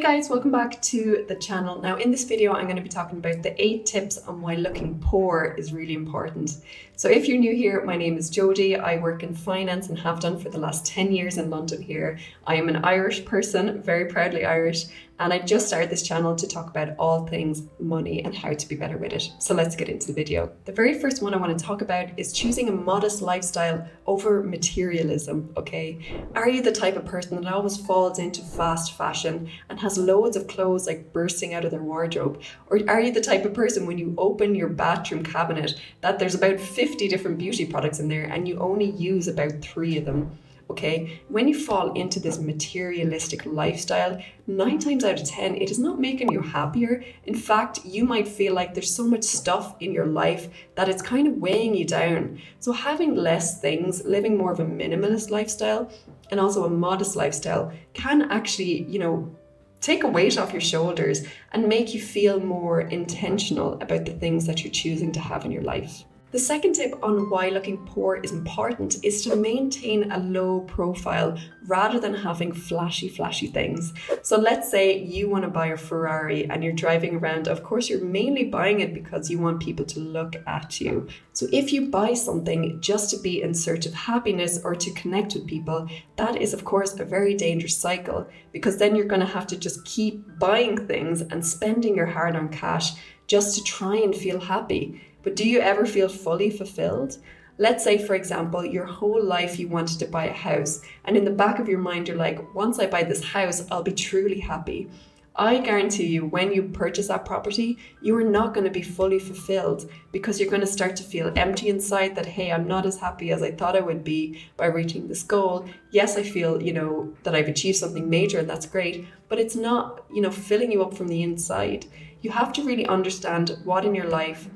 Guys, welcome back to the channel. Now in this video I'm going to be talking about the 8 tips on why looking poor is really important. So if you're new here, my name is Jodie. I work in finance and have done for the last 10 years in London here. I am an Irish person, very proudly Irish, and I just started this channel to talk about all things money and how to be better with it. So let's get into the video. The very first one I want to talk about is choosing a modest lifestyle over materialism, okay? Are you the type of person that always falls into fast fashion and has loads of clothes like bursting out of their wardrobe? Or are you the type of person when you open your bathroom cabinet that there's about 50 different beauty products in there and you only use about 3 of them? Okay, when you fall into this materialistic lifestyle, 9 times out of 10, it is not making you happier. In fact, you might feel like there's so much stuff in your life that it's kind of weighing you down. So having less things, living more of a minimalist lifestyle and also a modest lifestyle can actually, take a weight off your shoulders and make you feel more intentional about the things that you're choosing to have in your life. The second tip on why looking poor is important is to maintain a low profile rather than having flashy things. So let's say you want to buy a Ferrari and you're driving around. Of course, you're mainly buying it because you want people to look at you. So if you buy something just to be in search of happiness or to connect with people, that is of course a very dangerous cycle, because then you're going to have to just keep buying things and spending your hard-earned cash just to try and feel happy. But do you ever feel fully fulfilled? Let's say, for example, your whole life you wanted to buy a house, and in the back of your mind you're like, once I buy this house, I'll be truly happy. I guarantee you, when you purchase that property, you are not going to be fully fulfilled, because you're going to start to feel empty inside that, hey, I'm not as happy as I thought I would be by reaching this goal. Yes, I feel, that I've achieved something major and that's great, but it's not, filling you up from the inside. You have to really understand what in your life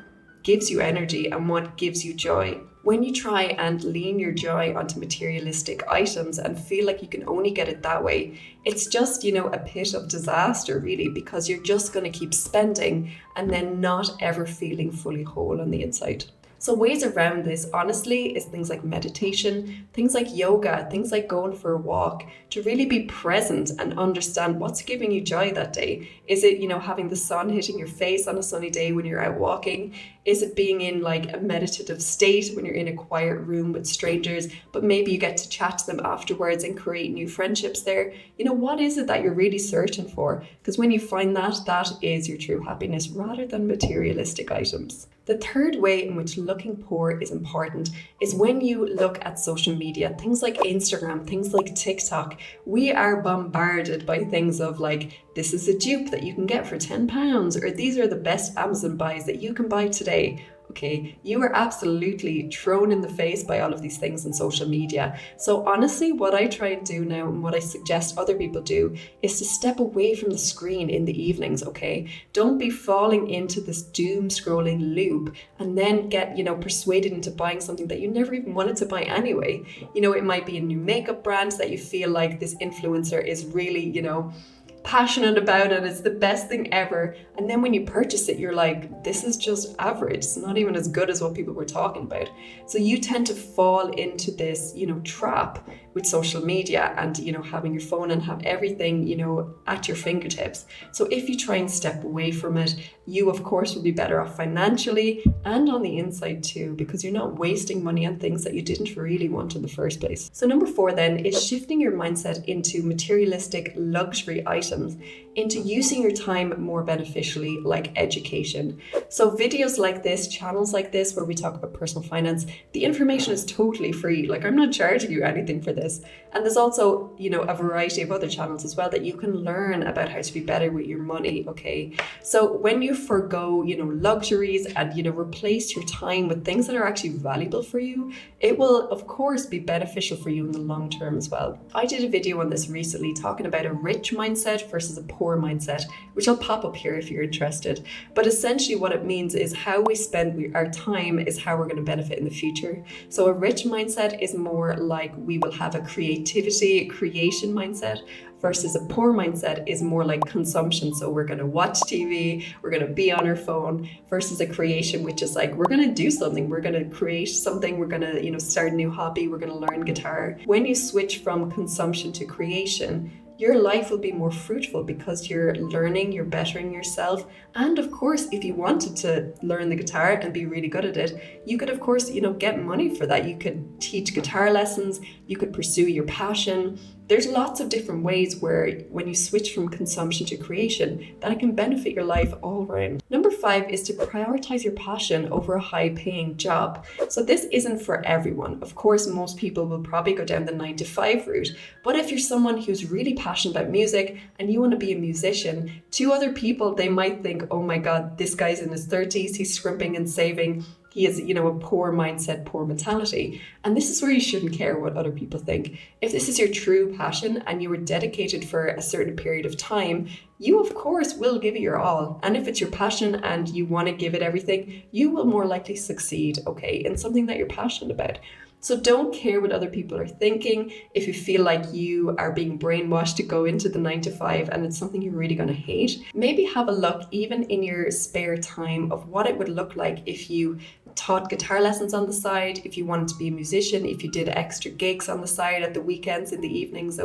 gives you energy and what gives you joy. When you try and lean your joy onto materialistic items and feel like you can only get it that way, it's just, a pit of disaster really, because you're just going to keep spending and then not ever feeling fully whole on the inside. So ways around this, honestly, is things like meditation, things like yoga, things like going for a walk, to really be present and understand what's giving you joy that day. Is it, having the sun hitting your face on a sunny day when you're out walking? Is it being in like a meditative state when you're in a quiet room with strangers, but maybe you get to chat to them afterwards and create new friendships there? What is it that you're really searching for? Because when you find that, that is your true happiness rather than materialistic items. The third way in which looking poor is important is when you look at social media, things like Instagram, things like TikTok. We are bombarded by things of like, this is a dupe that you can get for £10, or these are the best Amazon buys that you can buy today. Okay, you are absolutely thrown in the face by all of these things on social media. So honestly, what I try and do now, and what I suggest other people do, is to step away from the screen in the evenings, okay? Don't be falling into this doom scrolling loop and then get, persuaded into buying something that you never even wanted to buy anyway. It might be a new makeup brand that you feel like this influencer is really, passionate about it, it's the best thing ever, and then when you purchase it you're like, this is just average, it's not even as good as what people were talking about. So you tend to fall into this trap with social media and having your phone and have everything at your fingertips. So if you try and step away from it, you of course will be better off financially and on the inside too, because you're not wasting money on things that you didn't really want in the first place. So number 4 then is shifting your mindset into materialistic luxury items, into using your time more beneficially, like education. So videos like this, channels like this, where we talk about personal finance, the information is totally free. Like, I'm not charging you anything for this. And there's also, a variety of other channels as well that you can learn about how to be better with your money, okay? So when you forgo, luxuries and, replace your time with things that are actually valuable for you, it will of course be beneficial for you in the long term as well. I did a video on this recently talking about a rich mindset versus a poor mindset, which I'll pop up here if you're interested. But essentially what it means is how we spend our time is how we're going to benefit in the future. So a rich mindset is more like we will have a creation mindset, versus a poor mindset is more like consumption. So we're going to watch TV, we're going to be on our phone, versus a creation, which is like, we're going to do something, we're going to create something, we're going to, start a new hobby, we're going to learn guitar. When you switch from consumption to creation, your life will be more fruitful because you're learning, you're bettering yourself. And of course, if you wanted to learn the guitar and be really good at it, you could, of course, get money for that. You could teach guitar lessons, you could pursue your passion. There's lots of different ways where when you switch from consumption to creation, that it can benefit your life all around. Number 5 is to prioritize your passion over a high-paying job. So this isn't for everyone. Of course, most people will probably go down the 9-to-5 route. But if you're someone who's really passionate about music and you want to be a musician, to other people, they might think, oh my God, this guy's in his 30s, he's scrimping and saving. He has, a poor mindset, poor mentality. And this is where you shouldn't care what other people think. If this is your true passion and you were dedicated for a certain period of time, you of course will give it your all. And if it's your passion and you want to give it everything, you will more likely succeed, in something that you're passionate about. So don't care what other people are thinking. If you feel like you are being brainwashed to go into the 9-to-5 and it's something you're really going to hate, maybe have a look even in your spare time of what it would look like if you taught guitar lessons on the side, if you wanted to be a musician, if you did extra gigs on the side at the weekends, in the evenings,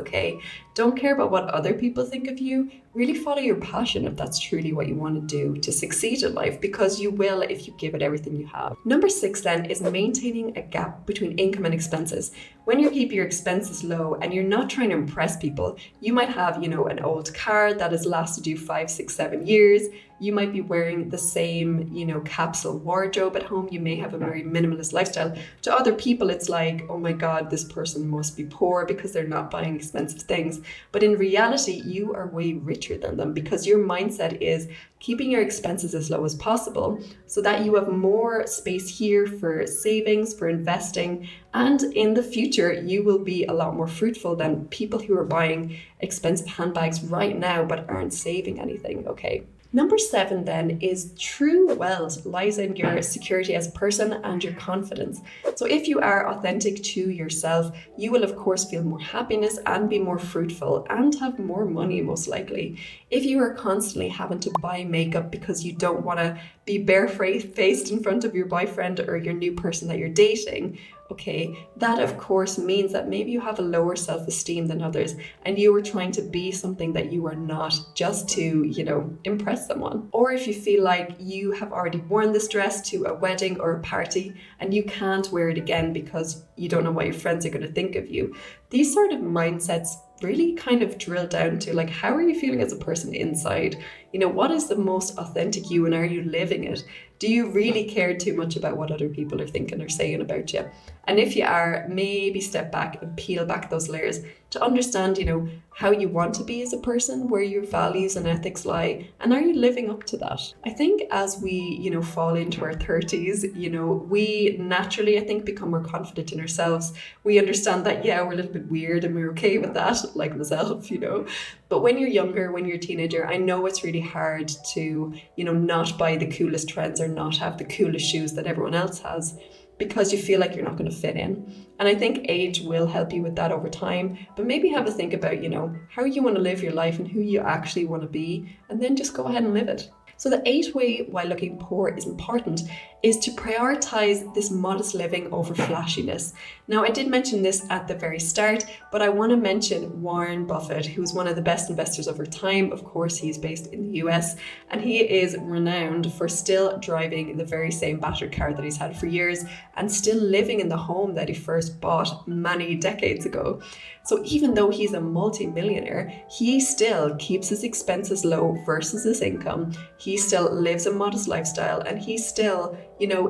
Don't care about what other people think of you. Really follow your passion if that's truly what you want to do to succeed in life, because you will if you give it everything you have. Number 6 then is maintaining a gap between income and expenses. When you keep your expenses low and you're not trying to impress people, you might have, an old car that has lasted you 5, 6, 7 years. You might be wearing the same, capsule wardrobe at home. You may have a very minimalist lifestyle. To other people, it's like, oh my God, this person must be poor because they're not buying expensive things. But in reality, you are way richer than them because your mindset is keeping your expenses as low as possible so that you have more space here for savings, for investing. And in the future, you will be a lot more fruitful than people who are buying expensive handbags right now but aren't saving anything, Number 7 then is true wealth lies in your security as a person and your confidence. So if you are authentic to yourself, you will of course feel more happiness and be more fruitful and have more money most likely. If you are constantly having to buy makeup because you don't want to be barefaced in front of your boyfriend or your new person that you're dating, that of course means that maybe you have a lower self-esteem than others and you are trying to be something that you are not just to, impress someone. Or if you feel like you have already worn this dress to a wedding or a party and you can't wear it again because you don't know what your friends are going to think of you. These sort of mindsets really kind of drill down to how are you feeling as a person inside? What is the most authentic you and are you living it? Do you really care too much about what other people are thinking or saying about you? And if you are, maybe step back and peel back those layers to understand, how you want to be as a person, where your values and ethics lie, and are you living up to that? I think as we, fall into our 30s, we naturally, I think, become more confident in ourselves. We understand that, we're a little bit weird and we're okay with that, like myself, But when you're younger, when you're a teenager, I know it's really hard to, not buy the coolest trends or not have the coolest shoes that everyone else has, because you feel like you're not going to fit in. And I think age will help you with that over time, but maybe have a think about, how you want to live your life and who you actually want to be, and then just go ahead and live it. So the 8th way why looking poor is important is to prioritize this modest living over flashiness. Now, I did mention this at the very start, but I want to mention Warren Buffett, who's one of the best investors of our time. Of course, he's based in the US, and he is renowned for still driving the very same battered car that he's had for years and still living in the home that he first bought many decades ago. So even though he's a multi-millionaire, he still keeps his expenses low versus his income. He still lives a modest lifestyle, and he still,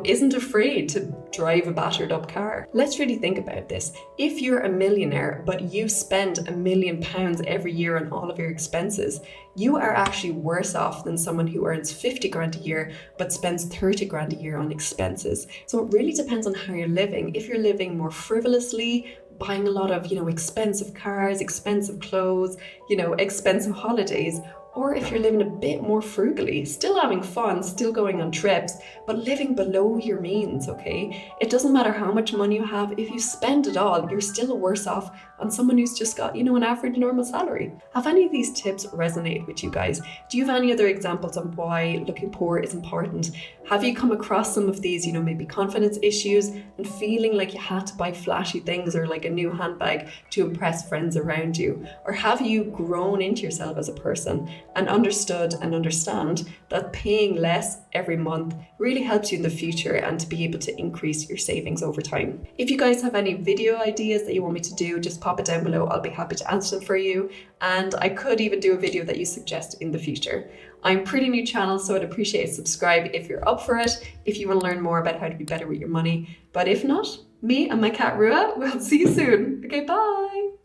isn't afraid to drive a battered up car. Let's really think about this. If you're a millionaire, but you spend £1 million every year on all of your expenses, you are actually worse off than someone who earns 50 grand a year, but spends 30 grand a year on expenses. So it really depends on how you're living. If you're living more frivolously, buying a lot of, expensive cars, expensive clothes, expensive holidays, Or if you're living a bit more frugally, still having fun, still going on trips, but living below your means, okay? It doesn't matter how much money you have, if you spend it all, you're still worse off than someone who's just got, an average normal salary. Have any of these tips resonate with you guys? Do you have any other examples on why looking poor is important? Have you come across some of these, maybe confidence issues and feeling like you had to buy flashy things or like a new handbag to impress friends around you? Or have you grown into yourself as a person and understood and understand that paying less every month really helps you in the future and to be able to increase your savings over time? If you guys have any video ideas that you want me to do, just pop it down below. I'll be happy to answer them for you. And I could even do a video that you suggest in the future. I'm pretty new channel, so I'd appreciate a subscribe if you're up for it, if you want to learn more about how to be better with your money. But if not, me and my cat Rua will see you soon. Okay, bye.